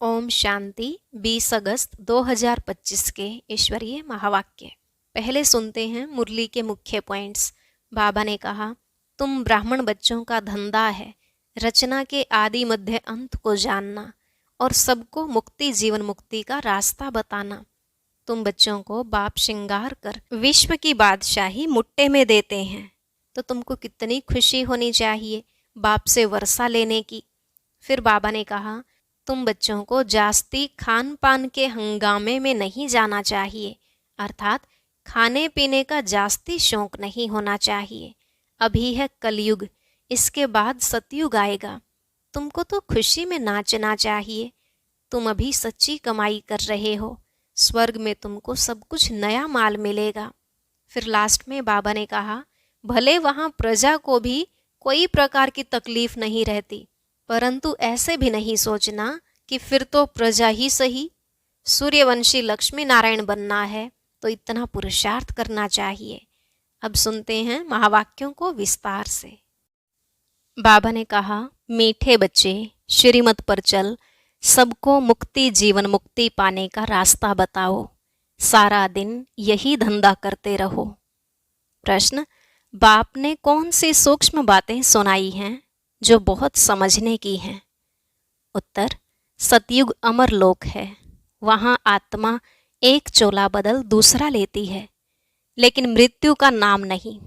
ओम शांति 20 अगस्त 2025 के ईश्वरीय महावाक्य। पहले सुनते हैं मुरली के मुख्य पॉइंट्स। बाबा ने कहा, तुम ब्राह्मण बच्चों का धंधा है रचना के आदि मध्य अंत को जानना और सबको मुक्ति जीवन मुक्ति का रास्ता बताना। तुम बच्चों को बाप श्रृंगार कर विश्व की बादशाही मुट्ठे में देते हैं, तो तुमको कितनी खुशी होनी चाहिए बाप से वर्षा लेने की। फिर बाबा ने कहा, तुम बच्चों को जास्ती खान पान के हंगामे में नहीं जाना चाहिए, अर्थात खाने पीने का जास्ती शौक नहीं होना चाहिए। अभी है कलयुग, इसके बाद सतयुग आएगा। तुमको तो खुशी में नाचना चाहिए। तुम अभी सच्ची कमाई कर रहे हो, स्वर्ग में तुमको सब कुछ नया माल मिलेगा। फिर लास्ट में बाबा ने कहा, भले वहाँ प्रजा को भी कोई प्रकार की तकलीफ नहीं रहती, परंतु ऐसे भी नहीं सोचना कि फिर तो प्रजा ही सही। सूर्यवंशी लक्ष्मी नारायण बनना है तो इतना पुरुषार्थ करना चाहिए। अब सुनते हैं महावाक्यों को विस्तार से। बाबा ने कहा, मीठे बच्चे, श्रीमत पर चल, सबको मुक्ति जीवन मुक्ति पाने का रास्ता बताओ। सारा दिन यही धंधा करते रहो। प्रश्न, बाप ने कौन सी सूक्ष्म बातें सुनाई हैं जो बहुत समझने की हैं? उत्तर, सतयुग अमर लोक है। वहाँ आत्मा एक चोला बदल दूसरा लेती है, लेकिन मृत्यु का नाम नहीं,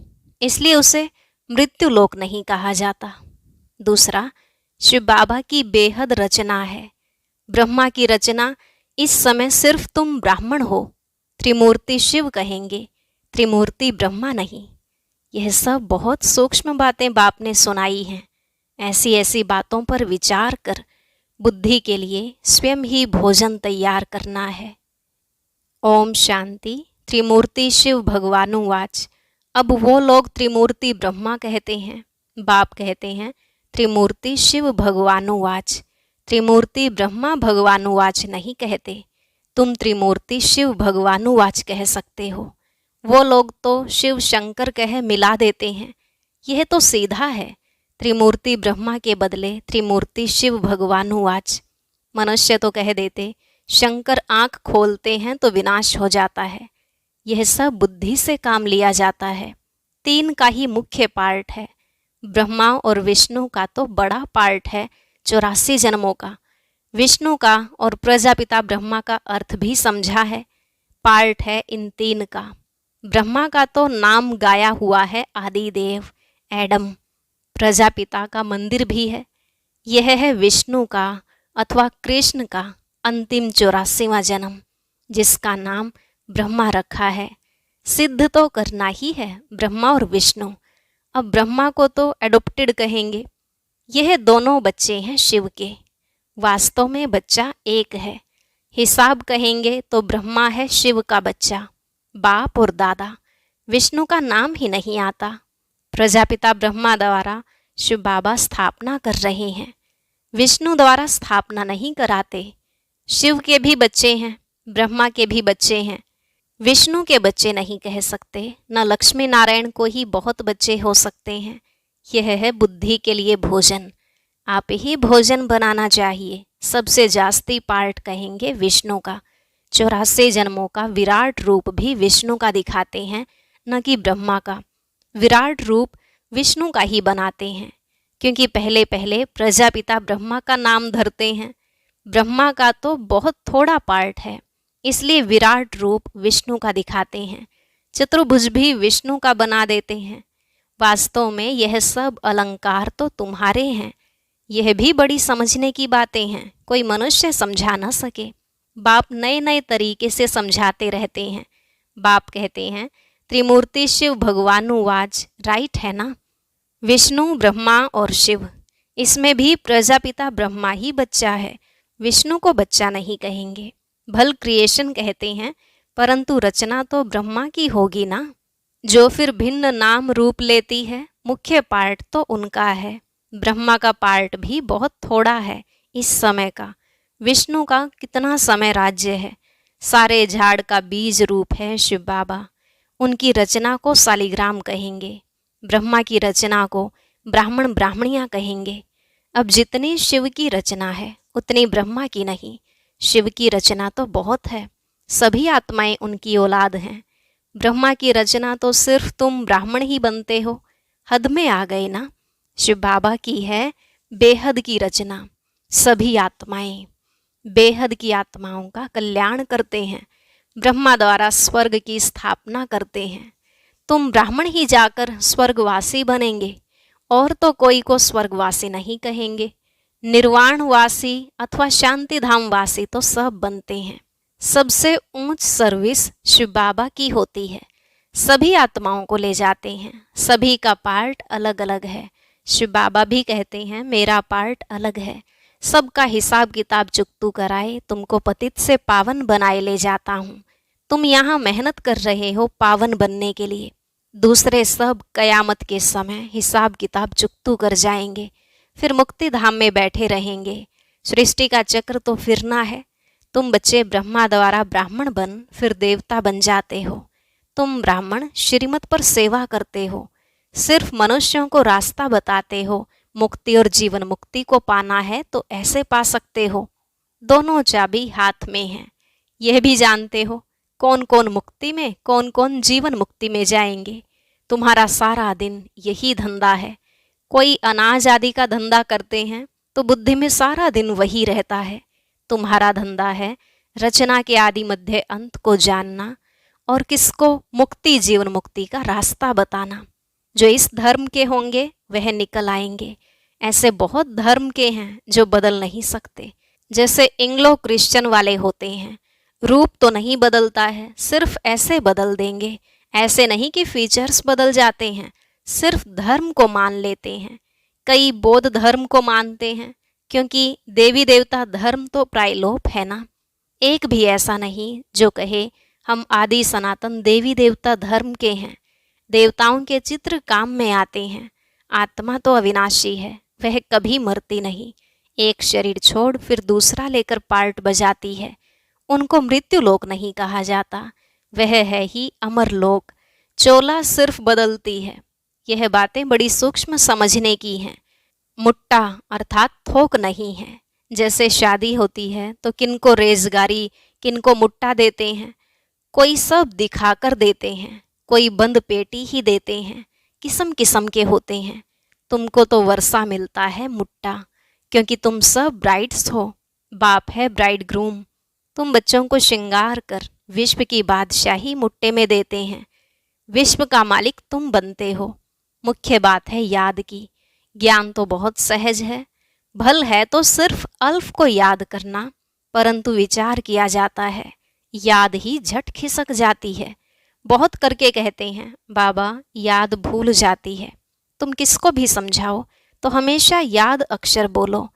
इसलिए उसे मृत्यु लोक नहीं कहा जाता। दूसरा, शिव बाबा की बेहद रचना है। ब्रह्मा की रचना। इस समय सिर्फ तुम ब्राह्मण हो, त्रिमूर्ति शिव कहेंगे, त्रिमूर्ति ब्रह्मा नहीं। यह सब बहुत सूक्ष्म बातें बाप ने सुनाई हैं। ऐसी ऐसी बातों पर विचार कर बुद्धि के लिए स्वयं ही भोजन तैयार करना है। ओम शांति। त्रिमूर्ति शिव भगवानुवाच। अब वो लोग त्रिमूर्ति ब्रह्मा कहते हैं, बाप कहते हैं त्रिमूर्ति शिव भगवानुवाच। त्रिमूर्ति ब्रह्मा भगवानुवाच नहीं कहते, तुम त्रिमूर्ति शिव भगवानुवाच कह सकते हो। वो लोग तो शिव शंकर कह मिला देते हैं। यह तो सीधा है, त्रिमूर्ति ब्रह्मा के बदले त्रिमूर्ति शिव भगवानुवाच। मनुष्य तो कह देते शंकर आँख खोलते हैं तो विनाश हो जाता है। यह सब बुद्धि से काम लिया जाता है। तीन का ही मुख्य पार्ट है। ब्रह्मा और विष्णु का तो बड़ा पार्ट है, 84 जन्मों का। विष्णु का और प्रजापिता ब्रह्मा का अर्थ भी समझा है, पार्ट है इन तीन का। ब्रह्मा का तो नाम गाया हुआ है आदिदेव, एडम। प्रजापिता का मंदिर भी है। यह है विष्णु का अथवा कृष्ण का अंतिम 84वां जन्म, जिसका नाम ब्रह्मा रखा है। सिद्ध तो करना ही है ब्रह्मा और विष्णु। अब ब्रह्मा को तो एडोप्टेड कहेंगे। यह दोनों बच्चे हैं शिव के। वास्तव में बच्चा एक है। हिसाब कहेंगे तो ब्रह्मा है शिव का बच्चा, बाप और दादा। विष्णु का नाम ही नहीं आता। प्रजापिता ब्रह्मा द्वारा शिव बाबा स्थापना कर रहे हैं, विष्णु द्वारा स्थापना नहीं कराते। शिव के भी बच्चे हैं, ब्रह्मा के भी बच्चे हैं, विष्णु के बच्चे नहीं कह सकते। न लक्ष्मी नारायण को ही बहुत बच्चे हो सकते हैं। यह है बुद्धि के लिए भोजन। आप ही भोजन बनाना चाहिए। सबसे जास्ती पार्ट कहेंगे विष्णु का। 84 जन्मों का विराट रूप भी विष्णु का दिखाते हैं, न कि ब्रह्मा का। विराट रूप विष्णु का ही बनाते हैं, क्योंकि पहले पहले प्रजापिता ब्रह्मा का नाम धरते हैं। ब्रह्मा का तो बहुत थोड़ा पार्ट है, इसलिए विराट रूप विष्णु का दिखाते हैं। चतुर्भुज भी विष्णु का बना देते हैं। वास्तव में यह सब अलंकार तो तुम्हारे हैं। यह भी बड़ी समझने की बातें हैं, कोई मनुष्य समझा न सके। बाप नए नए तरीके से समझाते रहते हैं। बाप कहते हैं त्रिमूर्ति शिव भगवानुवाच, राइट है ना? विष्णु ब्रह्मा और शिव, इसमें भी प्रजापिता ब्रह्मा ही बच्चा है, विष्णु को बच्चा नहीं कहेंगे। भल क्रिएशन कहते हैं, परंतु रचना तो ब्रह्मा की होगी ना, जो फिर भिन्न नाम रूप लेती है। मुख्य पार्ट तो उनका है। ब्रह्मा का पार्ट भी बहुत थोड़ा है इस समय का। विष्णु का कितना समय राज्य है। सारे झाड़ का बीज रूप है शिव बाबा। उनकी रचना को शालिग्राम कहेंगे, ब्रह्मा की रचना को ब्राह्मण ब्राह्मणियाँ कहेंगे। अब जितनी शिव की रचना है उतनी ब्रह्मा की नहीं। शिव की रचना तो बहुत है, सभी आत्माएं उनकी औलाद हैं। ब्रह्मा की रचना तो सिर्फ तुम ब्राह्मण ही बनते हो, हद में आ गए ना। शिव बाबा की है बेहद की रचना, सभी आत्माएं बेहद की आत्माओं का कल्याण करते हैं, ब्रह्मा द्वारा स्वर्ग की स्थापना करते हैं। तुम ब्राह्मण ही जाकर स्वर्गवासी बनेंगे, और तो कोई को स्वर्गवासी नहीं कहेंगे। निर्वाणवासी अथवा शांति धाम वासी तो सब बनते हैं। सबसे ऊंच सर्विस शिव बाबा की होती है, सभी आत्माओं को ले जाते हैं। सभी का पार्ट अलग अलग है। शिव बाबा भी कहते हैं मेरा पार्ट अलग है, सबका हिसाब किताब चुकतू कराए तुमको पतित से पावन बनाए ले जाता हूँ। तुम यहाँ मेहनत कर रहे हो पावन बनने के लिए, दूसरे सब कयामत के समय हिसाब किताब चुकतू कर जाएंगे, फिर मुक्ति धाम में बैठे रहेंगे। सृष्टि का चक्र तो फिरना है। तुम बच्चे ब्रह्मा द्वारा ब्राह्मण बन फिर देवता बन जाते हो। तुम ब्राह्मण श्रीमत पर सेवा करते हो, सिर्फ मनुष्यों को रास्ता बताते हो। मुक्ति और जीवन मुक्ति को पाना है तो ऐसे पा सकते हो, दोनों चाबी हाथ में है। यह भी जानते हो कौन कौन मुक्ति में कौन कौन जीवन मुक्ति में जाएंगे। तुम्हारा सारा दिन यही धंधा है। कोई अनाज आदि का धंधा करते हैं तो बुद्धि में सारा दिन वही रहता है। तुम्हारा धंधा है रचना के आदि मध्य अंत को जानना और किसको मुक्ति जीवन मुक्ति का रास्ता बताना। जो इस धर्म के होंगे वह निकल आएंगे। ऐसे बहुत धर्म के हैं जो बदल नहीं सकते, जैसे इंग्लो क्रिश्चियन वाले होते हैं। रूप तो नहीं बदलता है, सिर्फ ऐसे बदल देंगे। ऐसे नहीं कि फीचर्स बदल जाते हैं, सिर्फ धर्म को मान लेते हैं। कई बौद्ध धर्म को मानते हैं, क्योंकि देवी देवता धर्म तो प्रायलोप है ना। एक भी ऐसा नहीं जो कहे हम आदि सनातन देवी देवता धर्म के हैं। देवताओं के चित्र काम में आते हैं। आत्मा तो अविनाशी है, वह कभी मरती नहीं। एक शरीर छोड़ फिर दूसरा लेकर पार्ट बजाती है। उनको मृत्यु लोक नहीं कहा जाता, वह है ही अमर लोक। चोला सिर्फ बदलती है। यह बातें बड़ी सूक्ष्म समझने की हैं। मुट्टा अर्थात थोक नहीं है। जैसे शादी होती है तो किनको रेजगारी किनको मुट्टा देते हैं, कोई सब दिखाकर देते हैं, कोई बंद पेटी ही देते हैं। किस्म किस्म के होते हैं। तुमको तो वर्षा मिलता है मुट्टा, क्योंकि तुम सब ब्राइड्स हो, बाप है ब्राइड ग्रूम। तुम बच्चों को श्रृंगार कर विश्व की बादशाही मुट्टे में देते हैं। विश्व का मालिक तुम बनते हो। मुख्य बात है याद की। ज्ञान तो बहुत सहज है, भल है तो सिर्फ अल्फ को याद करना, परंतु विचार किया जाता है, याद ही झट खिसक जाती है। बहुत करके कहते हैं बाबा याद भूल जाती है। तुम किसको भी समझाओ तो हमेशा याद अक्षर बोलो।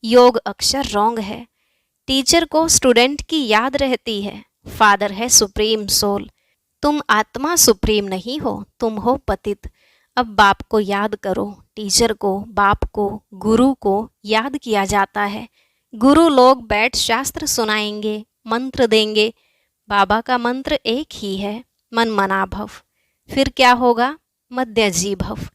योग अक्षर रॉन्ग है। टीचर को स्टूडेंट की याद रहती है। फादर है सुप्रीम सोल। तुम आत्मा सुप्रीम नहीं हो, तुम हो पतित। अब बाप को याद करो, टीचर को, बाप को, गुरु को याद किया जाता है। गुरु लोग बैठ शास्त्र सुनाएंगे, मंत्र देंगे। बाबा का मंत्र एक ही है, मन मना भव। फिर क्या होगा? मध्य जी भव।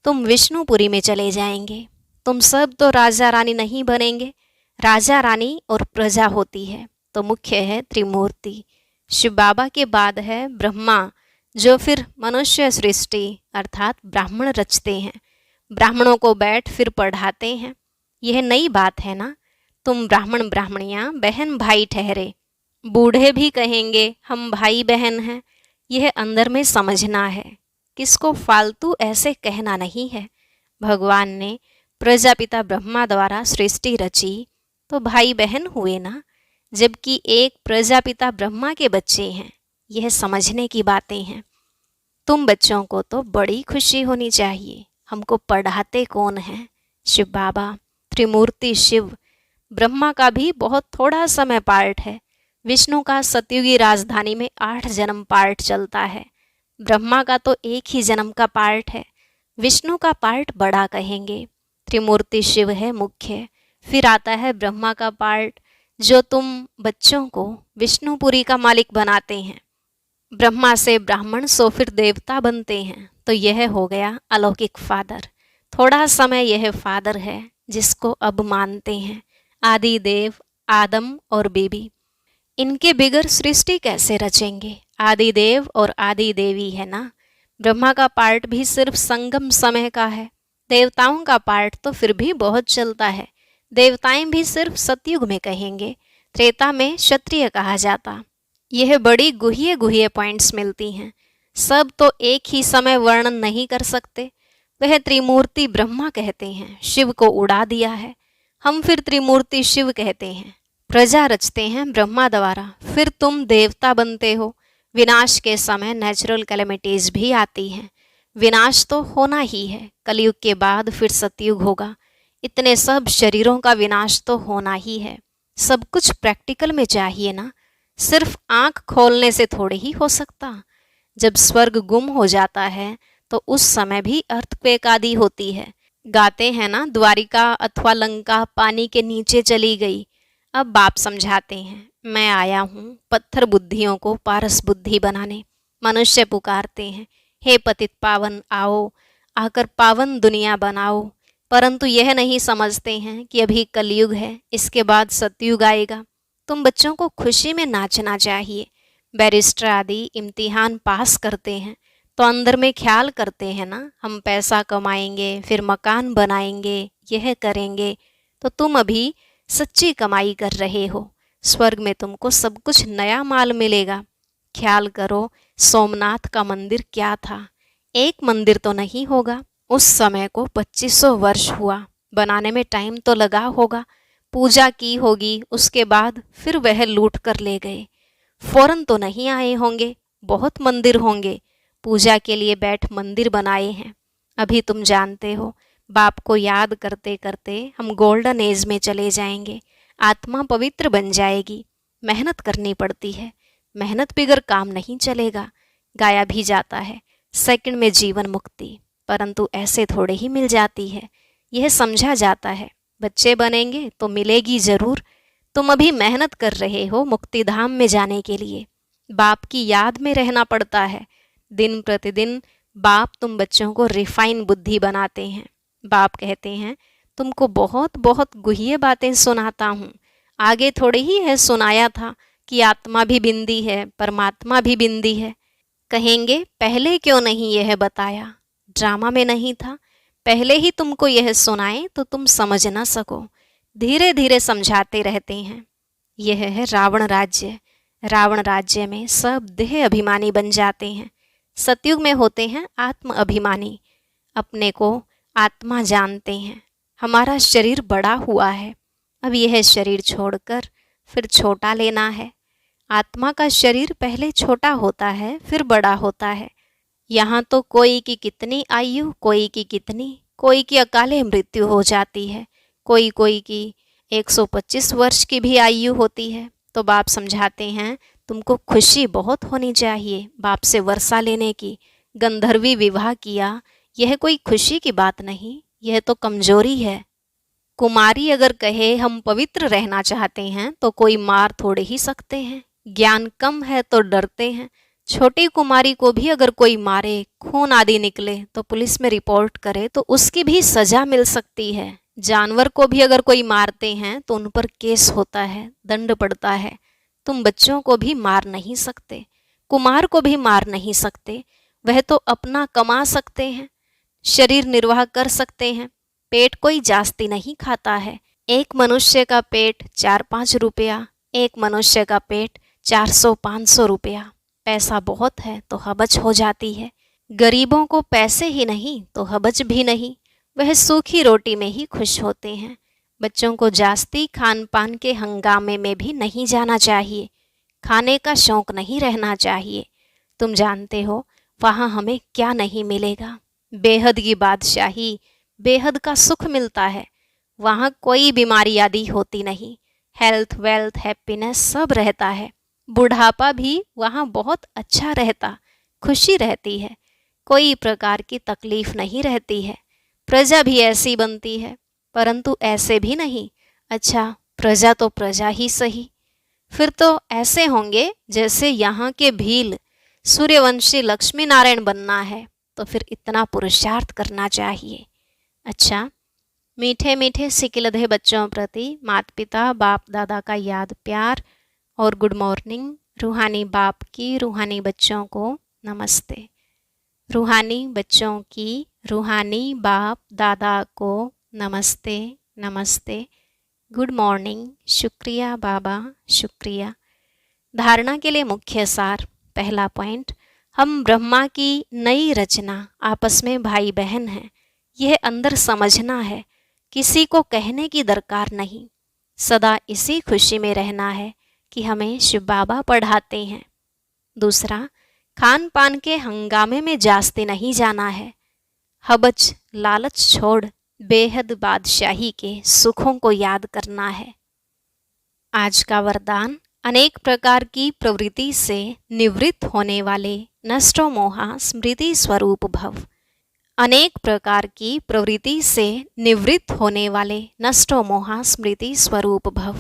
तुम विष्णुपुरी में चले जाएंगे। तुम सब तो राजा रानी नहीं बनेंगे। राजा रानी और प्रजा होती है तो मुख्य है त्रिमूर्ति। शिव बाबा के बाद है ब्रह्मा, जो फिर मनुष्य सृष्टि अर्थात ब्राह्मण रचते हैं। ब्राह्मणों को बैठ फिर पढ़ाते हैं। यह नई बात है ना। तुम ब्राह्मण ब्राह्मणियाँ बहन भाई ठहरे। बूढ़े भी कहेंगे हम भाई बहन हैं। यह अंदर में समझना है, किसको फालतू ऐसे कहना नहीं है। भगवान ने प्रजापिता ब्रह्मा द्वारा सृष्टि रची तो भाई बहन हुए ना, जबकि एक प्रजापिता ब्रह्मा के बच्चे हैं। यह समझने की बातें हैं। तुम बच्चों को तो बड़ी खुशी होनी चाहिए। हमको पढ़ाते कौन है? शिव बाबा, त्रिमूर्ति शिव। ब्रह्मा का भी बहुत थोड़ा समय पार्ट है। विष्णु का सतयुगी राजधानी में 8 जन्म पार्ट चलता है। ब्रह्मा का तो एक ही जन्म का पार्ट है। विष्णु का पार्ट बड़ा कहेंगे। त्रिमूर्ति शिव है मुख्य। फिर आता है ब्रह्मा का पार्ट, जो तुम बच्चों को विष्णुपुरी का मालिक बनाते हैं। ब्रह्मा से ब्राह्मण सो फिर देवता बनते हैं, तो यह हो गया अलौकिक फादर। थोड़ा समय यह फादर है जिसको अब मानते हैं। आदि देव, आदम और बीबी, इनके बिगर सृष्टि कैसे रचेंगे? आदि देव और आदि देवी है ना। ब्रह्मा का पार्ट भी सिर्फ संगम समय का है। देवताओं का पार्ट तो फिर भी बहुत चलता है। देवताएं भी सिर्फ सतयुग में कहेंगे, त्रेता में क्षत्रिय कहा जाता। यह बड़ी गुह्य गुह्य पॉइंट्स मिलती हैं। सब तो एक ही समय वर्णन नहीं कर सकते। वह त्रिमूर्ति ब्रह्मा कहते हैं, शिव को उड़ा दिया है। हम फिर त्रिमूर्ति शिव कहते हैं। प्रजा रचते हैं ब्रह्मा द्वारा, फिर तुम देवता बनते हो। विनाश के समय नेचुरल कैलेमिटीज भी आती हैं। विनाश तो होना ही है। कलयुग के बाद फिर सतयुग होगा। इतने सब शरीरों का विनाश तो होना ही है। सब कुछ प्रैक्टिकल में चाहिए ना, सिर्फ आंख खोलने से थोड़े ही हो सकता। जब स्वर्ग गुम हो जाता है तो उस समय भी अर्थक्वेक आदि होती है। गाते हैं ना, द्वारिका अथवा लंका पानी के नीचे चली गई। अब बाप समझाते हैं, मैं आया हूँ पत्थर बुद्धियों को पारस बुद्धि बनाने। मनुष्य पुकारते हैं, हे पतित पावन आओ, आकर पावन दुनिया बनाओ। परंतु यह नहीं समझते हैं कि अभी कलयुग है, इसके बाद सतयुग आएगा। तुम बच्चों को खुशी में नाचना चाहिए। बैरिस्टर आदि इम्तिहान पास करते हैं तो अंदर में ख्याल करते हैं ना, हम पैसा कमाएंगे, फिर मकान बनाएंगे, यह करेंगे। तो तुम अभी सच्ची कमाई कर रहे हो। स्वर्ग में तुमको सब कुछ नया माल मिलेगा। ख्याल करो, सोमनाथ का मंदिर क्या था? एक मंदिर तो नहीं होगा। उस समय को 2500 वर्ष हुआ। बनाने में टाइम तो लगा होगा। पूजा की होगी, उसके बाद फिर वह लूट कर ले गए। फौरन तो नहीं आए होंगे, बहुत मंदिर होंगे। पूजा के लिए बैठ मंदिर बनाए हैं। अभी तुम जानते हो, बाप को याद करते करते हम गोल्डन एज में चले जाएंगे। आत्मा पवित्र बन जाएगी। मेहनत करनी पड़ती है। मेहनत बिगर काम नहीं चलेगा। गाया भी जाता है, सेकंड में जीवन मुक्ति, परंतु ऐसे थोड़े ही मिल जाती है। यह समझा जाता है, बच्चे बनेंगे तो मिलेगी जरूर। तुम अभी मेहनत कर रहे हो मुक्ति धाम में जाने के लिए। बाप की याद में रहना पड़ता है। दिन प्रतिदिन बाप तुम बच्चों को रिफाइन बुद्धि बनाते हैं। बाप कहते हैं, तुमको बहुत बहुत गुह्य बातें सुनाता हूँ। आगे थोड़े ही है सुनाया था कि आत्मा भी बिंदी है, परमात्मा भी बिंदी है। कहेंगे पहले क्यों नहीं यह बताया? ड्रामा में नहीं था। पहले ही तुमको यह सुनाए तो तुम समझ ना सको। धीरे धीरे समझाते रहते हैं। यह है रावण राज्य। रावण राज्य में सब देह अभिमानी बन जाते हैं। सतयुग में होते हैं आत्म अभिमानी। अपने को आत्मा जानते हैं। हमारा शरीर बड़ा हुआ है, अब यह शरीर छोड़कर फिर छोटा लेना है। आत्मा का शरीर पहले छोटा होता है, फिर बड़ा होता है। यहाँ तो कोई की कितनी आयु, कोई की कितनी, कोई की अकाले मृत्यु हो जाती है, कोई कोई की 125 वर्ष की भी आयु होती है। तो बाप समझाते हैं, तुमको खुशी बहुत होनी चाहिए बाप से वर्षा लेने की। गंधर्वी विवाह किया, यह कोई खुशी की बात नहीं, यह तो कमजोरी है। कुमारी अगर कहे हम पवित्र रहना चाहते हैं तो कोई मार थोड़े ही सकते हैं। ज्ञान कम है तो डरते हैं। छोटी कुमारी को भी अगर कोई मारे, खून आदि निकले तो पुलिस में रिपोर्ट करे तो उसकी भी सजा मिल सकती है। जानवर को भी अगर कोई मारते हैं तो उन पर केस होता है, दंड पड़ता है। तुम बच्चों को भी मार नहीं सकते, कुमार को भी मार नहीं सकते। वह तो अपना कमा सकते हैं, शरीर निर्वाह कर सकते हैं। पेट कोई जास्ती नहीं खाता है। एक मनुष्य का पेट 4-5 रुपया, एक मनुष्य का पेट 400-500 रुपया। पैसा बहुत है तो हबच हो जाती है। गरीबों को पैसे ही नहीं तो हबच भी नहीं, वह सूखी रोटी में ही खुश होते हैं। बच्चों को जास्ती खान पान के हंगामे में भी नहीं जाना चाहिए। खाने का शौक नहीं रहना चाहिए। तुम जानते हो वहाँ हमें क्या नहीं मिलेगा। बेहद की बादशाही, बेहद का सुख मिलता है। वहाँ कोई बीमारी आदि होती नहीं। हेल्थ, वेल्थ, हैप्पीनेस सब रहता है। बुढ़ापा भी वहाँ बहुत अच्छा रहता, खुशी रहती है। कोई प्रकार की तकलीफ नहीं रहती है। प्रजा भी ऐसी बनती है, परंतु ऐसे भी नहीं। अच्छा, प्रजा तो प्रजा ही सही, फिर तो ऐसे होंगे जैसे यहाँ के भील। सूर्यवंशी लक्ष्मी नारायण बनना है तो फिर इतना पुरुषार्थ करना चाहिए। अच्छा, मीठे मीठे सिकिलधे बच्चों प्रति माता पिता बाप दादा का याद प्यार और गुड मॉर्निंग। रूहानी बाप की रूहानी बच्चों को नमस्ते। रूहानी बच्चों की रूहानी बाप दादा को नमस्ते नमस्ते। गुड मॉर्निंग, शुक्रिया बाबा, शुक्रिया। धारणा के लिए मुख्य सार। पहला पॉइंट, हम ब्रह्मा की नई रचना, आपस में भाई बहन हैं। यह अंदर समझना है, किसी को कहने की दरकार नहीं। सदा इसी खुशी में रहना है कि हमें शिव बाबा पढ़ाते हैं। दूसरा, खान पान के हंगामे में जास्ते नहीं जाना है। हबच लालच छोड़ बेहद बादशाही के सुखों को याद करना है। आज का वरदान, अनेक प्रकार की प्रवृत्ति से निवृत्त होने वाले नष्टो मोहा स्मृति स्वरूप भव। अनेक प्रकार की प्रवृत्ति से निवृत्त होने वाले नष्टो मोहा स्मृति स्वरूप भव।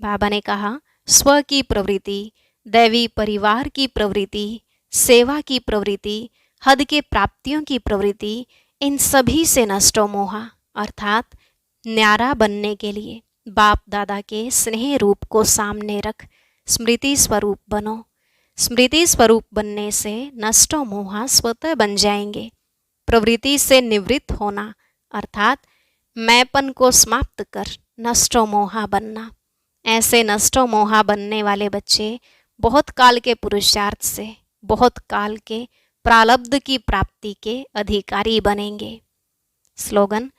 बाबा ने कहा, स्व की प्रवृत्ति, दैवी परिवार की प्रवृत्ति, सेवा की प्रवृत्ति, हद के प्राप्तियों की प्रवृत्ति, इन सभी से नष्टो मोहा अर्थात न्यारा बनने के लिए बाप दादा के स्नेह रूप को सामने रख स्मृति स्वरूप बनो। स्मृति स्वरूप बनने से नष्टो मोहा स्वतः बन जाएंगे। प्रवृत्ति से निवृत्त होना अर्थात मैंपन को समाप्त कर नष्टो मोहा बनना। ऐसे नष्टो मोहा बनने वाले बच्चे बहुत काल के पुरुषार्थ से बहुत काल के प्रारब्ध की प्राप्ति के अधिकारी बनेंगे। स्लोगन,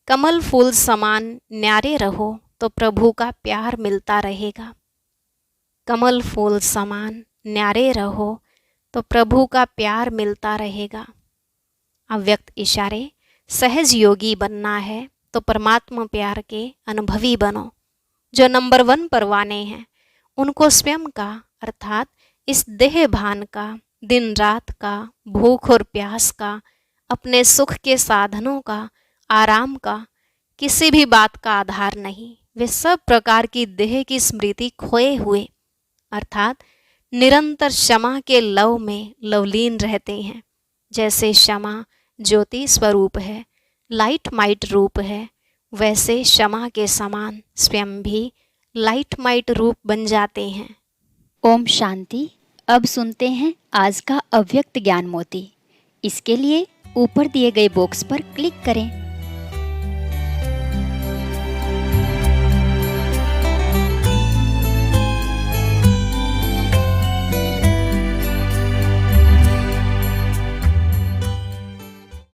कमल फूल समान न्यारे रहो तो प्रभु का प्यार मिलता रहेगा। कमल फूल समान न्यारे रहो तो प्रभु का प्यार मिलता रहेगा। अव्यक्त इशारे, सहज योगी बनना है तो परमात्मा प्यार के अनुभवी बनो। जो नंबर 1 परवाने हैं उनको स्वयं का अर्थात इस देह भान का, दिन रात का, भूख और प्यास का, अपने सुख के साधनों का, आराम का, किसी भी बात का आधार नहीं। वे सब प्रकार की देह की स्मृति खोए हुए अर्थात निरंतर क्षमा के लव में लवलीन रहते हैं। जैसे क्षमा ज्योति स्वरूप है, लाइट माइट रूप है, वैसे क्षमा के समान स्वयं भी लाइट माइट रूप बन जाते हैं। ओम शांति। अब सुनते हैं आज का अव्यक्त ज्ञान मोती। इसके लिए ऊपर दिए गए बॉक्स पर क्लिक करें।